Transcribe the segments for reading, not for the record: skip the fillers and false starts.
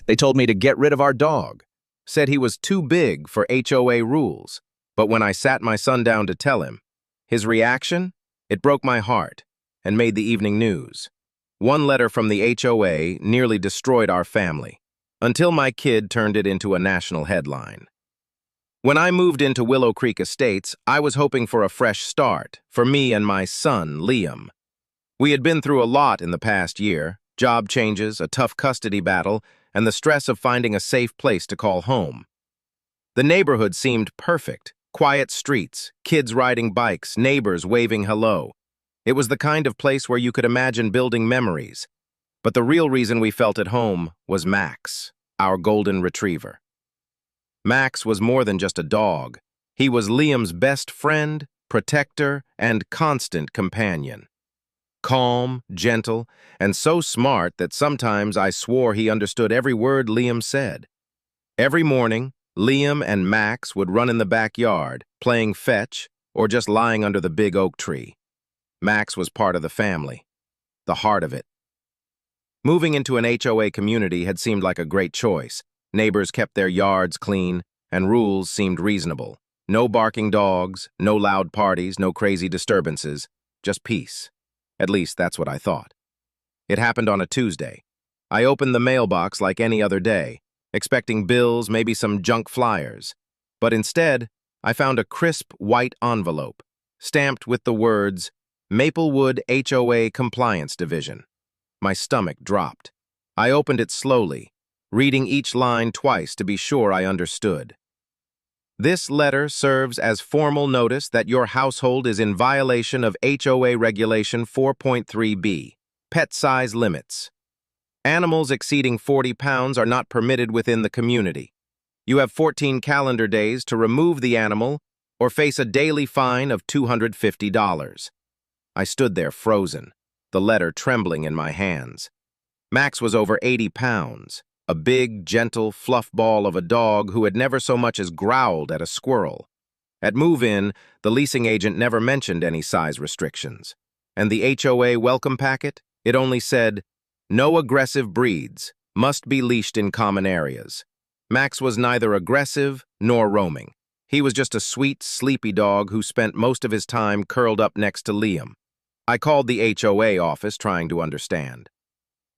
They told me to get rid of our dog, said he was too big for HOA rules. But when I sat my son down to tell him, his reaction? It broke my heart and made the evening news. One letter from the HOA nearly destroyed our family, until my kid turned it into a national headline. When I moved into Willow Creek Estates, I was hoping for a fresh start for me and my son, Liam. We had been through a lot in the past year, job changes, a tough custody battle, and the stress of finding a safe place to call home. The neighborhood seemed perfect. Quiet streets, kids riding bikes, neighbors waving hello. It was the kind of place where you could imagine building memories. But the real reason we felt at home was Max, our golden retriever. Max was more than just a dog. He was Liam's best friend, protector, and constant companion. Calm, gentle, and so smart that sometimes I swore he understood every word Liam said. Every morning, Liam and Max would run in the backyard, playing fetch, or just lying under the big oak tree. Max was part of the family, the heart of it. Moving into an HOA community had seemed like a great choice. Neighbors kept their yards clean, and rules seemed reasonable. No barking dogs, no loud parties, no crazy disturbances, just peace. At least that's what I thought. It happened on a Tuesday. I opened the mailbox like any other day, expecting bills, maybe some junk flyers. But instead, I found a crisp white envelope, stamped with the words, Maplewood HOA Compliance Division. My stomach dropped. I opened it slowly, reading each line twice to be sure I understood. This letter serves as formal notice that your household is in violation of HOA Regulation 4.3b, pet size limits. Animals exceeding 40 pounds are not permitted within the community. You have 14 calendar days to remove the animal or face a daily fine of $250. I stood there frozen, the letter trembling in my hands. Max was over 80 pounds, a big, gentle fluff ball of a dog who had never so much as growled at a squirrel. At move-in, the leasing agent never mentioned any size restrictions. And the HOA welcome packet? It only said, no aggressive breeds, must be leashed in common areas. Max was neither aggressive nor roaming. He was just a sweet, sleepy dog who spent most of his time curled up next to Liam. I called the HOA office trying to understand.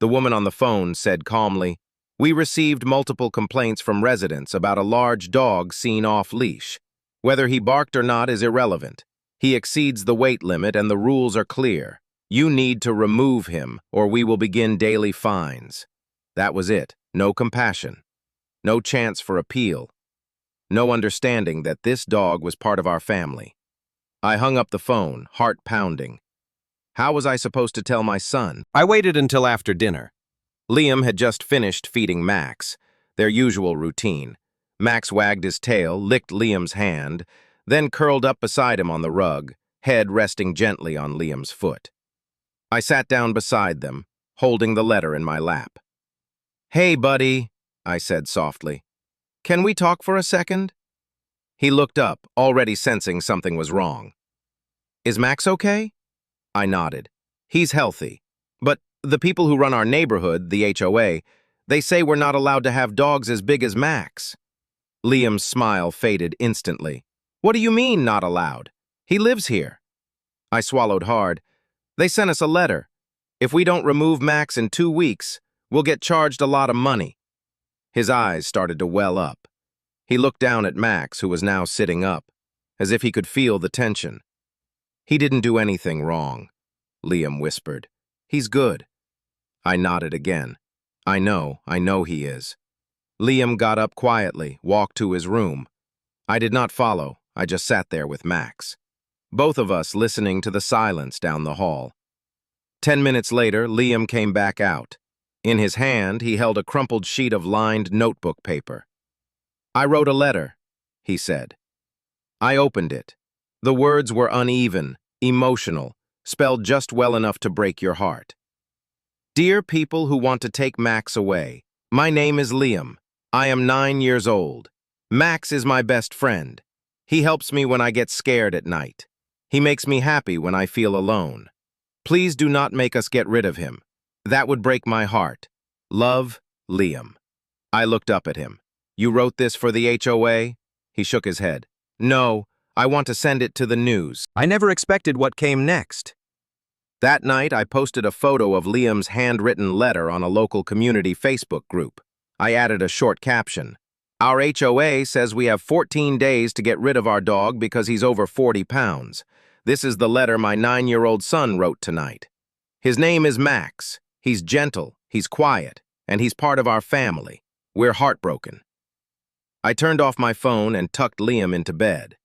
The woman on the phone said calmly, we received multiple complaints from residents about a large dog seen off-leash. Whether he barked or not is irrelevant. He exceeds the weight limit and the rules are clear. You need to remove him, or we will begin daily fines. That was it. No compassion. No chance for appeal. No understanding that this dog was part of our family. I hung up the phone, heart pounding. How was I supposed to tell my son? I waited until after dinner. Liam had just finished feeding Max, their usual routine. Max wagged his tail, licked Liam's hand, then curled up beside him on the rug, head resting gently on Liam's foot. I sat down beside them, holding the letter in my lap. Hey, buddy, I said softly. Can we talk for a second? He looked up, already sensing something was wrong. Is Max okay? I nodded. He's healthy. But the people who run our neighborhood, the HOA, they say we're not allowed to have dogs as big as Max. Liam's smile faded instantly. What do you mean, not allowed? He lives here. I swallowed hard. They sent us a letter. If we don't remove Max in 2 weeks, we'll get charged a lot of money. His eyes started to well up. He looked down at Max, who was now sitting up, as if he could feel the tension. He didn't do anything wrong, Liam whispered. He's good. I nodded again. I know he is. Liam got up quietly, walked to his room. I did not follow. I just sat there with Max. Both of us listening to the silence down the hall. 10 minutes later, Liam came back out. In his hand, he held a crumpled sheet of lined notebook paper. I wrote a letter, he said. I opened it. The words were uneven, emotional, spelled just well enough to break your heart. Dear people who want to take Max away, my name is Liam. I am 9 years old. Max is my best friend. He helps me when I get scared at night. He makes me happy when I feel alone. Please do not make us get rid of him. That would break my heart. Love, Liam. I looked up at him. You wrote this for the HOA? He shook his head. No, I want to send it to the news. I never expected what came next. That night, I posted a photo of Liam's handwritten letter on a local community Facebook group. I added a short caption. Our HOA says we have 14 days to get rid of our dog because he's over 40 pounds. This is the letter my 9-year-old son wrote tonight. His name is Max. He's gentle, he's quiet, and he's part of our family. We're heartbroken. I turned off my phone and tucked Liam into bed.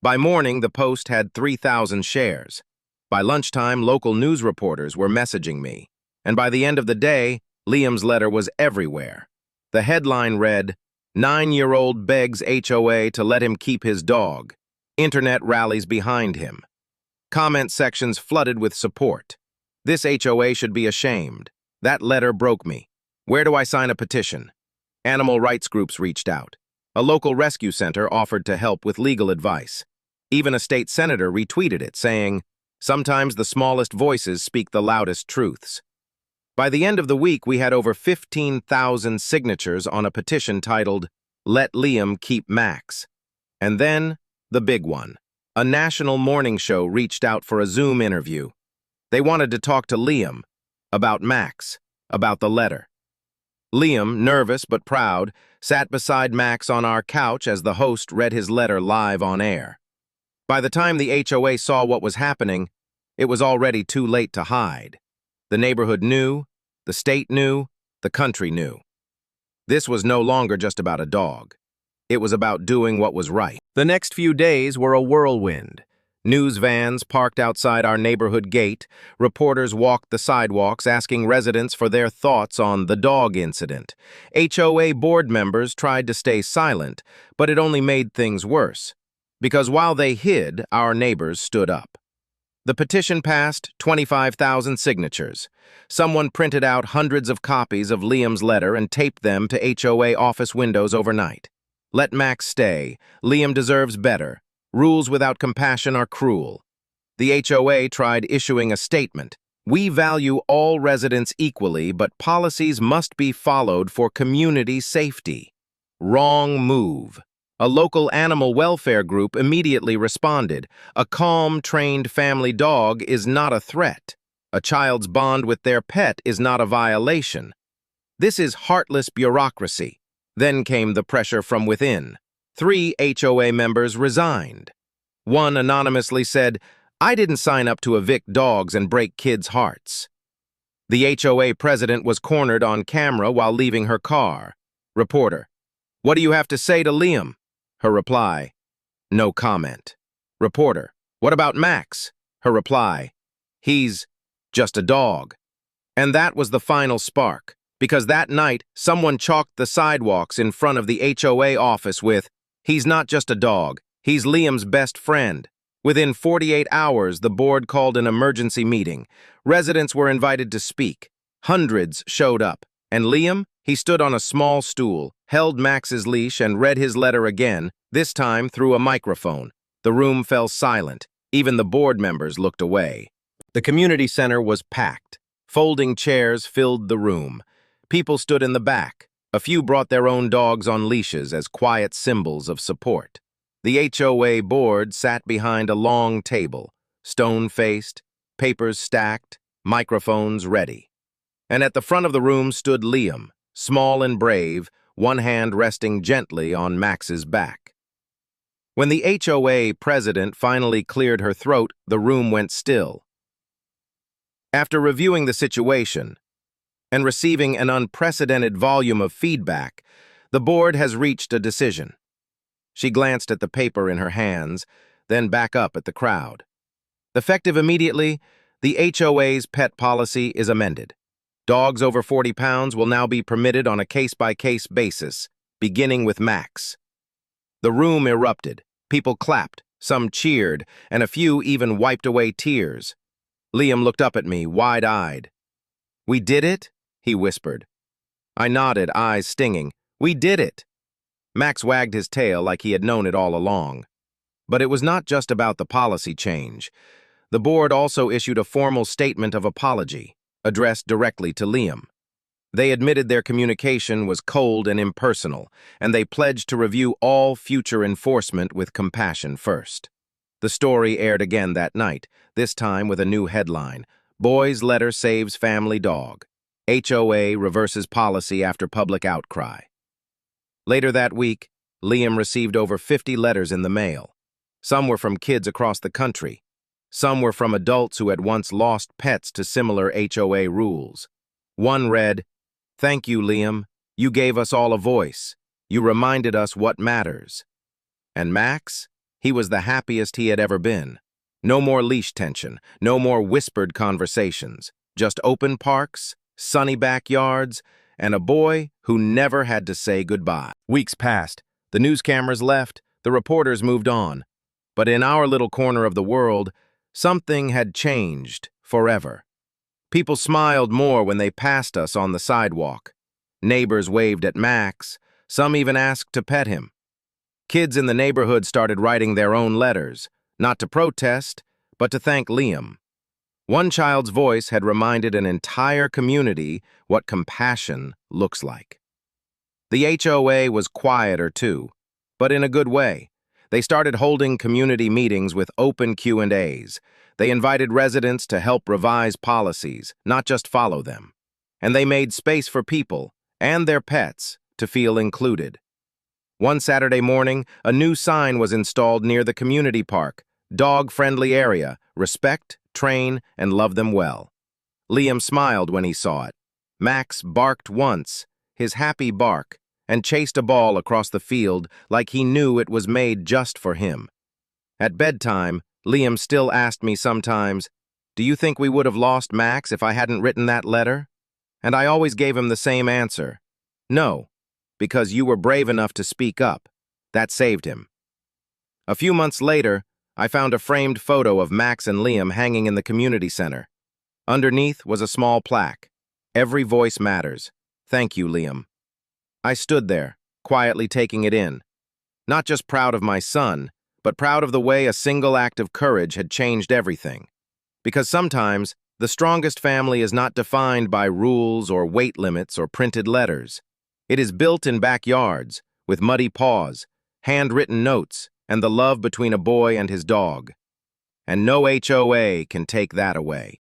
By morning, the post had 3,000 shares. By lunchtime, local news reporters were messaging me. And by the end of the day, Liam's letter was everywhere. The headline read, 9-year-old begs HOA to let him keep his dog. Internet rallies behind him. Comment sections flooded with support. This HOA should be ashamed. That letter broke me. Where do I sign a petition? Animal rights groups reached out. A local rescue center offered to help with legal advice. Even a state senator retweeted it, saying, sometimes the smallest voices speak the loudest truths. By the end of the week, we had over 15,000 signatures on a petition titled, Let Liam Keep Max. And then, the big one. A national morning show reached out for a Zoom interview. They wanted to talk to Liam about Max, about the letter. Liam, nervous but proud, sat beside Max on our couch as the host read his letter live on air. By the time the HOA saw what was happening, it was already too late to hide. The neighborhood knew, the state knew, the country knew. This was no longer just about a dog. It was about doing what was right. The next few days were a whirlwind. News vans parked outside our neighborhood gate. Reporters walked the sidewalks asking residents for their thoughts on the dog incident. HOA board members tried to stay silent, but it only made things worse. Because while they hid, our neighbors stood up. The petition passed 25,000 signatures. Someone printed out hundreds of copies of Liam's letter and taped them to HOA office windows overnight. Let Max stay. Liam deserves better. Rules without compassion are cruel. The HOA tried issuing a statement. We value all residents equally, but policies must be followed for community safety. Wrong move. A local animal welfare group immediately responded. A calm, trained family dog is not a threat. A child's bond with their pet is not a violation. This is heartless bureaucracy. Then came the pressure from within. 3 HOA members resigned. One anonymously said, I didn't sign up to evict dogs and break kids' hearts. The HOA president was cornered on camera while leaving her car. Reporter, what do you have to say to Liam? Her reply, no comment. Reporter, what about Max? Her reply, he's just a dog. And that was the final spark, because that night, someone chalked the sidewalks in front of the HOA office with, he's not just a dog, he's Liam's best friend. Within 48 hours, the board called an emergency meeting. Residents were invited to speak. Hundreds showed up. And Liam, he stood on a small stool, held Max's leash and read his letter again, this time through a microphone. The room fell silent. Even the board members looked away. The community center was packed. Folding chairs filled the room. People stood in the back. A few brought their own dogs on leashes as quiet symbols of support. The HOA board sat behind a long table, stone-faced, papers stacked, microphones ready. And at the front of the room stood Liam, small and brave, one hand resting gently on Max's back. When the HOA president finally cleared her throat, the room went still. After reviewing the situation and receiving an unprecedented volume of feedback, the board has reached a decision. She glanced at the paper in her hands, then back up at the crowd. Effective immediately, the HOA's pet policy is amended. Dogs over 40 pounds will now be permitted on a case-by-case basis, beginning with Max. The room erupted. People clapped, some cheered, and a few even wiped away tears. Liam looked up at me, wide-eyed. We did it? He whispered. I nodded, eyes stinging. We did it. Max wagged his tail like he had known it all along. But it was not just about the policy change. The board also issued a formal statement of apology, addressed directly to Liam. They admitted their communication was cold and impersonal, and they pledged to review all future enforcement with compassion first. The story aired again that night, this time with a new headline: Boy's Letter Saves Family Dog. HOA reverses policy after public outcry. Later that week, Liam received over 50 letters in the mail. Some were from kids across the country. Some were from adults who had once lost pets to similar HOA rules. One read, "Thank you, Liam. You gave us all a voice. You reminded us what matters." And Max? He was the happiest he had ever been. No more leash tension, no more whispered conversations, just open parks, sunny backyards, and a boy who never had to say goodbye. Weeks passed. The news cameras left. The reporters moved on. But in our little corner of the world, something had changed forever. People smiled more when they passed us on the sidewalk. Neighbors waved at Max. Some even asked to pet him. Kids in the neighborhood started writing their own letters, not to protest, but to thank Liam. One child's voice had reminded an entire community what compassion looks like. The HOA was quieter too, but in a good way. They started holding community meetings with open Q&As. They invited residents to help revise policies, not just follow them. And they made space for people and their pets to feel included. One Saturday morning, a new sign was installed near the community park: dog-friendly area, respect, train, and love them well. Liam smiled when he saw it. Max barked once, his happy bark, and chased a ball across the field like he knew it was made just for him. At bedtime, Liam still asked me sometimes, "Do you think we would have lost Max if I hadn't written that letter?" And I always gave him the same answer: "No, because you were brave enough to speak up. That saved him." A few months later, I found a framed photo of Max and Liam hanging in the community center. Underneath was a small plaque: "Every voice matters. Thank you, Liam." I stood there, quietly taking it in. Not just proud of my son, but proud of the way a single act of courage had changed everything. Because sometimes, the strongest family is not defined by rules or weight limits or printed letters. It is built in backyards, with muddy paws, handwritten notes, and the love between a boy and his dog. And no HOA can take that away.